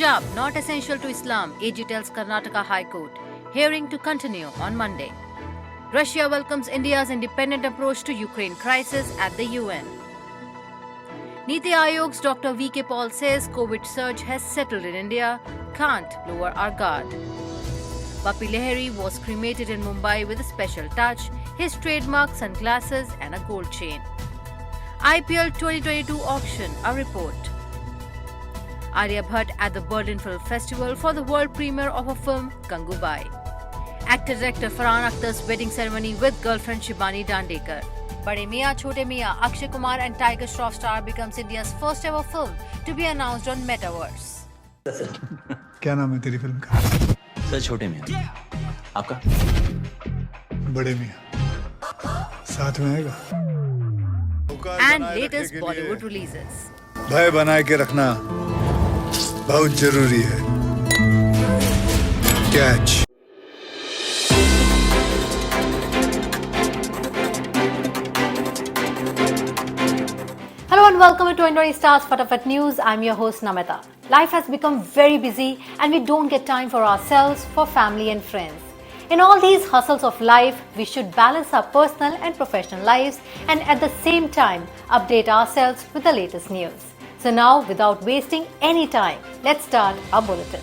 Hijab not essential to Islam, AG tells Karnataka High Court. Hearing to continue on Monday. Russia welcomes India's independent approach to Ukraine crisis at the UN. NITI Aayog's Dr. V.K. Paul says COVID surge has settled in India, can't lower our guard. Bappi Lahiri was cremated in Mumbai with a special touch, his trademark sunglasses and a gold chain. IPL 2022 auction, a report. Alia Bhatt at the Berlin Film Festival for the world premiere of her film Gangubai. Actor-director Farhan Akhtar's wedding ceremony with girlfriend Shibani Dandekar. Bade Miyan, Chote, Akshay, Kumar and Tiger Shroff star becomes India's first ever film to be announced on Metaverse. क्या नाम है तेरी film का? Sir छोटे मियां। आपका? बड़े मियां। साथ में आएगा? And latest Bollywood releases. भय बनाए के रखना बहुत जरूरी है। Catch. Hello and welcome to 2020 Stars Fatafat News. I'm your host Namita. Life has become very busy and we don't get time for ourselves, for family and friends. In all these hustles of life, we should balance our personal and professional lives and at the same time update ourselves with the latest news. So now, without wasting any time, let's start our bulletin.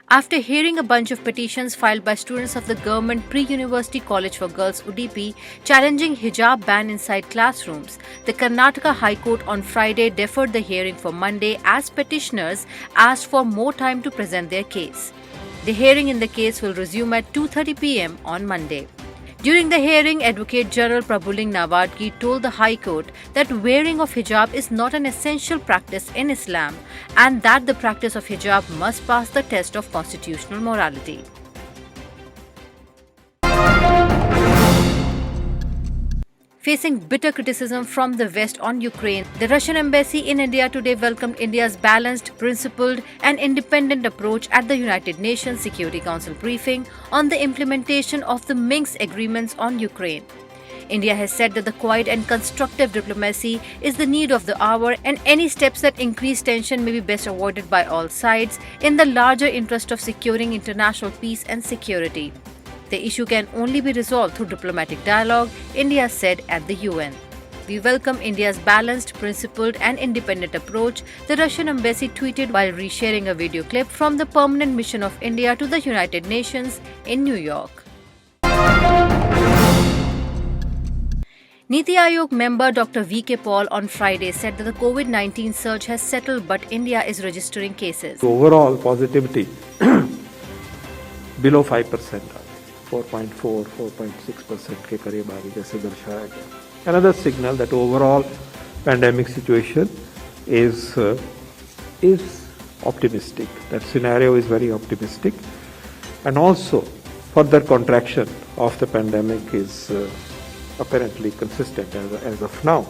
After hearing a bunch of petitions filed by students of the Government Pre-University College for Girls UDP challenging hijab ban inside classrooms, the Karnataka High Court on Friday deferred the hearing for Monday as petitioners asked for more time to present their case. The hearing in the case will resume at 2:30 p.m. on Monday. During the hearing, Advocate General Prabhuling Nawadgi told the High Court that wearing of hijab is not an essential practice in Islam and that the practice of hijab must pass the test of constitutional morality. Facing bitter criticism from the West on Ukraine, the Russian embassy in India today welcomed India's balanced, principled and independent approach at the United Nations Security Council briefing on the implementation of the Minsk agreements on Ukraine. India has said that the quiet and constructive diplomacy is the need of the hour and any steps that increase tension may be best avoided by all sides in the larger interest of securing international peace and security. The issue can only be resolved through diplomatic dialogue, India said at the UN. We welcome India's balanced, principled and independent approach, the Russian embassy tweeted while resharing a video clip from the permanent mission of India to the United Nations in New York. NITI Aayog member Dr. V.K. Paul on Friday said that the COVID-19 surge has settled but India is registering cases. Overall positivity below 5%. 4.4, 4.6% के करीब आ गई जैसे दर्शाया गया. Another signal that overall pandemic situation is optimistic. That scenario is very optimistic, and also further contraction of the pandemic is apparently consistent as of now.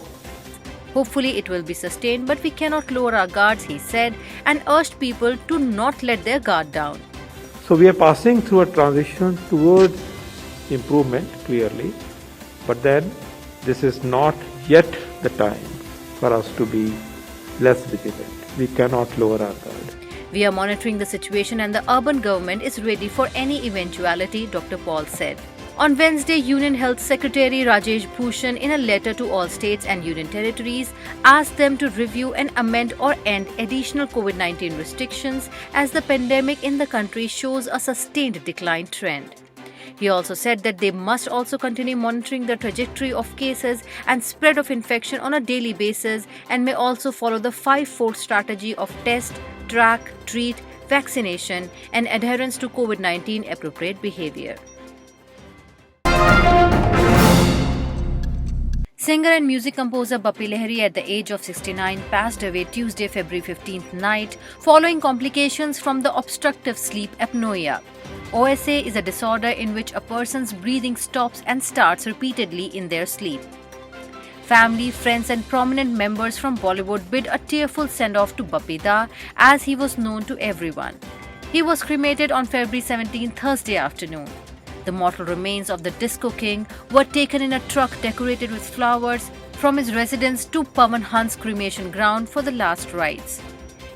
Hopefully it will be sustained, but we cannot lower our guards, he said, and urged people to not let their guard down. So we are passing through a transition towards improvement, clearly, but then this is not yet the time for us to be less vigilant. We cannot lower our guard. We are monitoring the situation and the urban government is ready for any eventuality, Dr. Paul said. On Wednesday, Union Health Secretary Rajesh Bhushan, in a letter to all states and union territories, asked them to review and amend or end additional COVID-19 restrictions as the pandemic in the country shows a sustained decline trend. He also said that they must also continue monitoring the trajectory of cases and spread of infection on a daily basis and may also follow the 5-4 strategy of test, track, treat, vaccination and adherence to COVID-19 appropriate behavior. Singer and music composer Bappi Lahiri at the age of 69 passed away Tuesday, February 15th night following complications from the obstructive sleep apnea. OSA is a disorder in which a person's breathing stops and starts repeatedly in their sleep. Family, friends and prominent members from Bollywood bid a tearful send-off to Bappi Da as he was known to everyone. He was cremated on February 17, Thursday afternoon. The mortal remains of the disco king were taken in a truck decorated with flowers, from his residence to Pawan Hans's cremation ground for the last rites.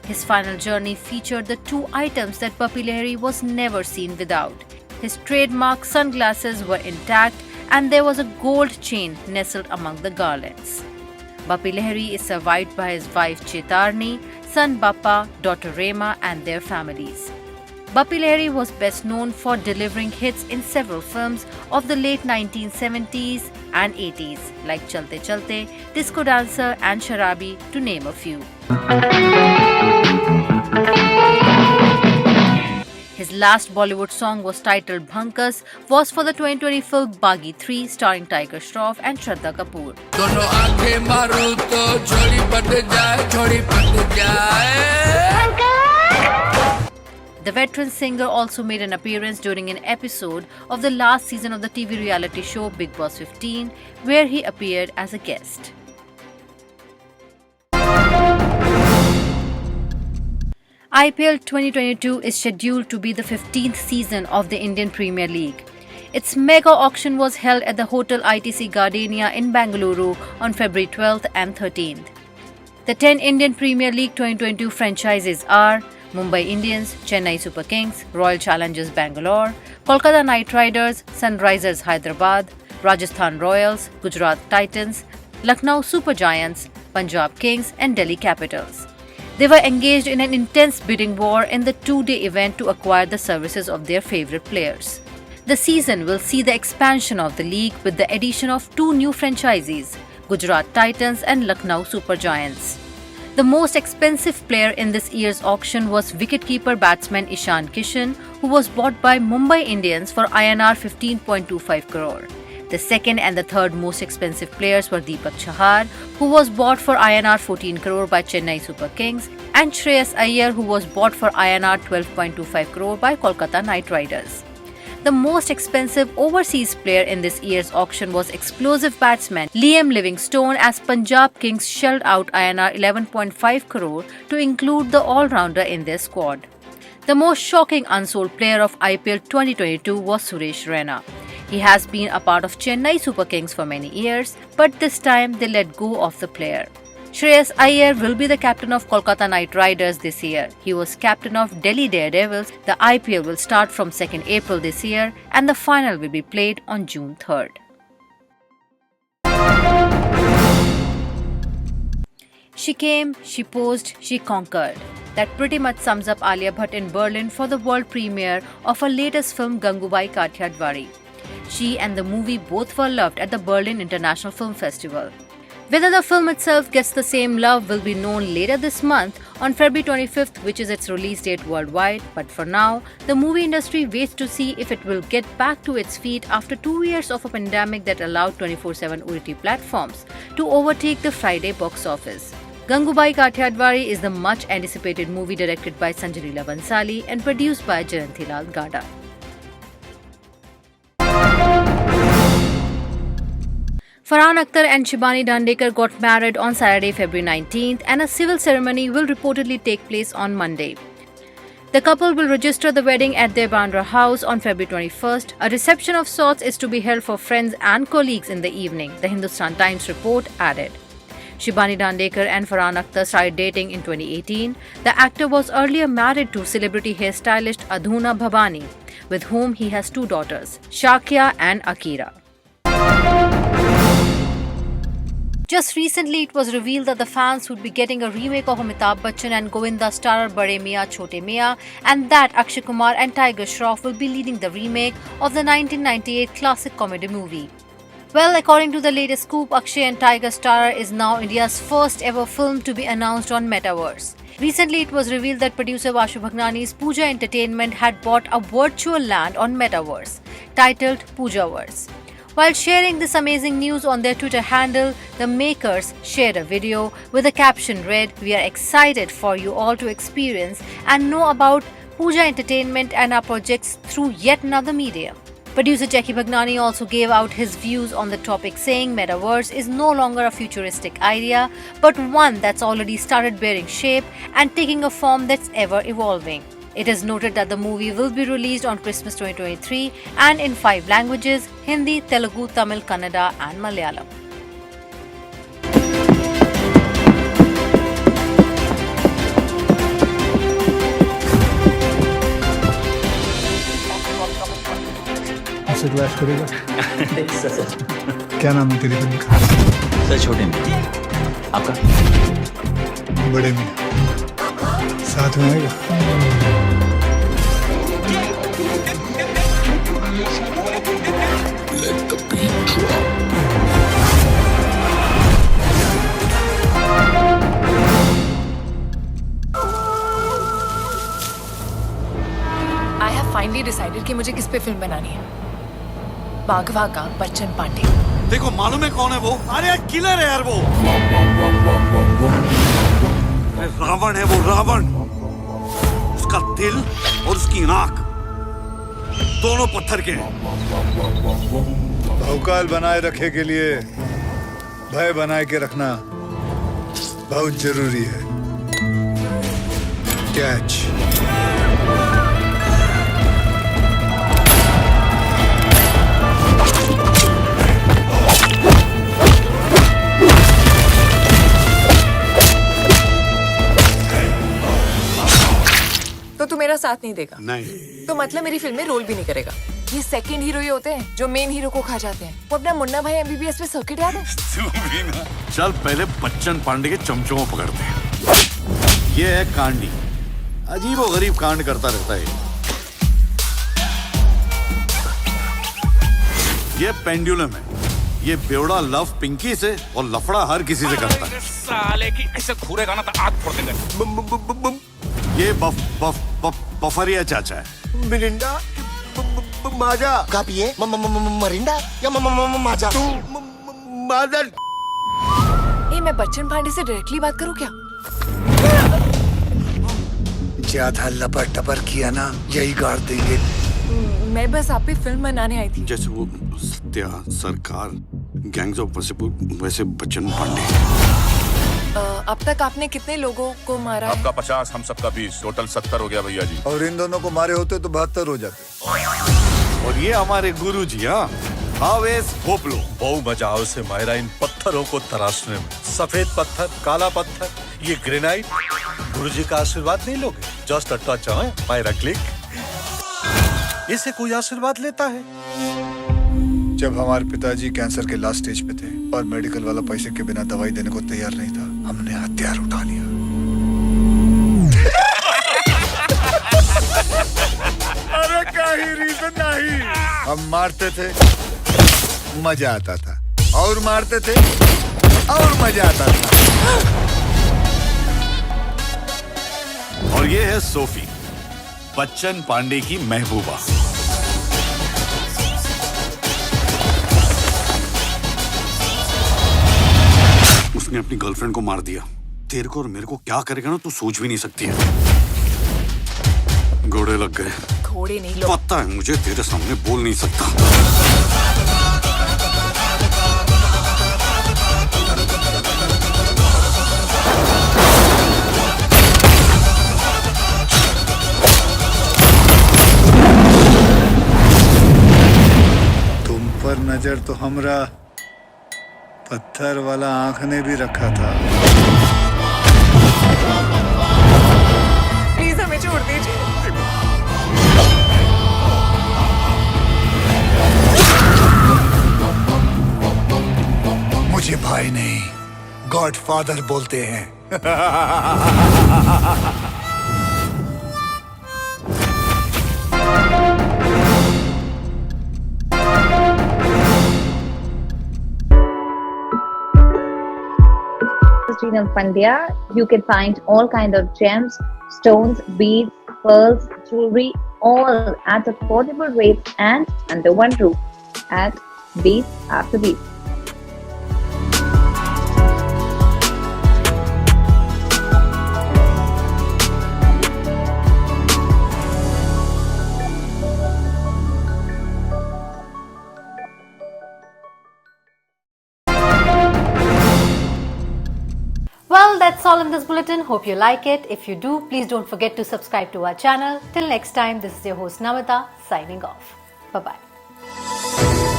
His final journey featured the two items that Bappi Lahiri was never seen without. His trademark sunglasses were intact and there was a gold chain nestled among the garlands. Bappi Lahiri is survived by his wife Chetarni, son Bappa, daughter Rema and their families. Bappi Lahiri was best known for delivering hits in several films of the late 1970s and 80s like Chalte Chalte, Disco Dancer and Sharabi to name a few. His last Bollywood song was titled Bhankas, was for the 2020 film Bagi 3 starring Tiger Shroff and Shraddha Kapoor. The veteran singer also made an appearance during an episode of the last season of the TV reality show Bigg Boss 15, where he appeared as a guest. IPL 2022 is scheduled to be the 15th season of the Indian Premier League. Its mega auction was held at the Hotel ITC Gardenia in Bengaluru on February 12th and 13th. The 10 Indian Premier League 2022 franchises are Mumbai Indians, Chennai Super Kings, Royal Challengers Bangalore, Kolkata Knight Riders, Sunrisers Hyderabad, Rajasthan Royals, Gujarat Titans, Lucknow Super Giants, Punjab Kings and Delhi Capitals. They were engaged in an intense bidding war in the two-day event to acquire the services of their favorite players. The season will see the expansion of the league with the addition of two new franchises, Gujarat Titans and Lucknow Super Giants. The most expensive player in this year's auction was wicketkeeper batsman Ishan Kishan, who was bought by Mumbai Indians for INR 15.25 crore. The second and the third most expensive players were Deepak Chahar, who was bought for INR 14 crore by Chennai Super Kings, and Shreyas Iyer, who was bought for INR 12.25 crore by Kolkata Knight Riders. The most expensive overseas player in this year's auction was explosive batsman Liam Livingstone, as Punjab Kings shelled out INR 11.5 crore to include the all-rounder in their squad. The most shocking unsold player of IPL 2022 was Suresh Raina. He has been a part of Chennai Super Kings for many years, but this time they let go of the player. Shreyas Iyer will be the captain of Kolkata Knight Riders this year. He was captain of Delhi Daredevils. The IPL will start from 2nd April this year and the final will be played on June 3rd. She came, she posed, she conquered. That pretty much sums up Alia Bhatt in Berlin for the world premiere of her latest film Gangubai Kathiawadi. She and the movie both were loved at the Berlin International Film Festival. Whether the film itself gets the same love will be known later this month on February 25th, which is its release date worldwide. But for now, the movie industry waits to see if it will get back to its feet after 2 years of a pandemic that allowed 24/7 OTT platforms to overtake the Friday box office. Gangubai Kathiawadi is the much anticipated movie directed by Sanjay Leela Bansali and produced by Jayantilal Gada. Farhan, Akhtar and Shibani Dandekar got married on Saturday, February 19th, and a civil ceremony will reportedly take place on Monday. The couple will register the wedding at their Bandra house on February 21st. A reception of sorts is to be held for friends and colleagues in the evening, the Hindustan Times report added. Shibani Dandekar and Farhan Akhtar started dating in 2018. The actor was earlier married to celebrity hairstylist Adhuna Bhabani, with whom he has two daughters, Shakya and Akira. Just recently, it was revealed that the fans would be getting a remake of Amitabh Bachchan and Govinda starrer Bade Miyan Chote Miyan, and that Akshay Kumar and Tiger Shroff will be leading the remake of the 1998 classic comedy movie. Well, according to the latest scoop, Akshay and Tiger starrer is now India's first ever film to be announced on Metaverse. Recently, it was revealed that producer Vashu Bhagnani's Pooja Entertainment had bought a virtual land on Metaverse, titled Poojaverse. While sharing this amazing news on their Twitter handle, the makers shared a video with the caption read, "We are excited for you all to experience and know about Pooja Entertainment and our projects through yet another medium." Producer Jackie Bhagnani also gave out his views on the topic, saying Metaverse is no longer a futuristic idea, but one that's already started bearing shape and taking a form that's ever evolving. It is noted that the movie will be released on Christmas 2023 and in 5 languages: Hindi, Telugu, Tamil, Kannada and Malayalam. Clash करेगा? Sir क्या नाम है तेरी film का? छोटे में। आपका? बड़े में। साथ में आएगा? I have finally decided कि मुझे किस पे फिल्म बनानी है। बाघवा का बच्चन पांडे। देखो मालूम है कौन है वो? अरे किलर है यार वो। अरे रावण है वो, रावण। उसका दिल और उसकी आंख दोनों पत्थर के हैं। भौकाल बनाए रखे के लिए भय बनाए के रखना बहुत जरूरी है। कैच। तो तू मेरा साथ नहीं देगा? नहीं। तो मतलब मेरी फिल्म में रोल भी नहीं करेगा? ये सेकंड हीरो ही होते हैं जो मेन हीरो को खा जाते हैं। वो अपना मुन्ना भाई एमबीबीएस पे सर्किट याद है? तू भी ना। चल पहले बच्चन पांडे के चमचों को पकड़ते हैं। ये है कांडी, अजीब और गरीब कांड करता रहता है। ये पेंडुलम है, ये बेवड़ा लव पिंकी से और लफड़ा हर किसी से करता है। साले की ऐसे घूरेगा ना तो आग फोड़ देंगे। ये बफरिया चाचा है। मिरिंडा माजा का पिए मरिंडा या माजा तू मादर। मैं बच्चन पांडे से डायरेक्टली बात करूं क्या? ज्यादा लपर टपर किया ना यही गाड़ देंगे। मैं बस आप पे फिल्म बनाने आई थी। जैसे वो सत्या, सरकार, गैंग्स ऑफ वासेपुर, वैसे बच्चन पांडे। अब तक आपने कितने लोगों को मारा है? आपका 50, हम सबका 20, टोटल 70 हो गया भैया जी। और इन दोनों को मारे होते तो 72 हो जाते। और ये हमारे गुरु जी। हाँ, हावेस भोपलो। बहुत मजा आओ से मायरा इन पत्थरों को तराशने में। सफेद पत्थर, काला पत्थर, ये ग्रेनाइट। गुरुजी का आशीर्वाद नहीं लोगे? जस्ट अ टच, मायरा क्लिक। इसे कोई आशीर्वाद लेता है? जब हमारे पिताजी कैंसर के लास्ट स्टेज पे थे और मेडिकल वाला पैसे के बिना दवाई देने को तैयार नहीं था, हमने हथियार उठा लिया। अरे कहीं रीजन नहीं। हम मारते थे, मजा आता था, और मारते थे और मजा आता था। और ये है सोफी, बच्चन पांडे की महबूबा। उसने अपनी गर्लफ्रेंड को मार दिया। तेरे को और मेरे को क्या करेगा ना, तू सोच भी नहीं सकती है। घोड़े लग गए। घोड़े नहीं लोग। पता है मुझे, तेरे सामने बोल नहीं सकता। तुम पर नजर तो हमरा पत्थर वाला आंख ने भी रखा था। प्लीज हमें छोड़ दीजिए। मुझे भाई नहीं, गॉडफादर बोलते हैं। Pandya, you can find all kind of gems, stones, beads, pearls, jewelry, all at affordable rates and under one roof at Beats After Beats. Well, that's all in this bulletin. Hope you like it. If you do, please don't forget to subscribe to our channel. Till next time, this is your host Namita signing off. Bye-bye.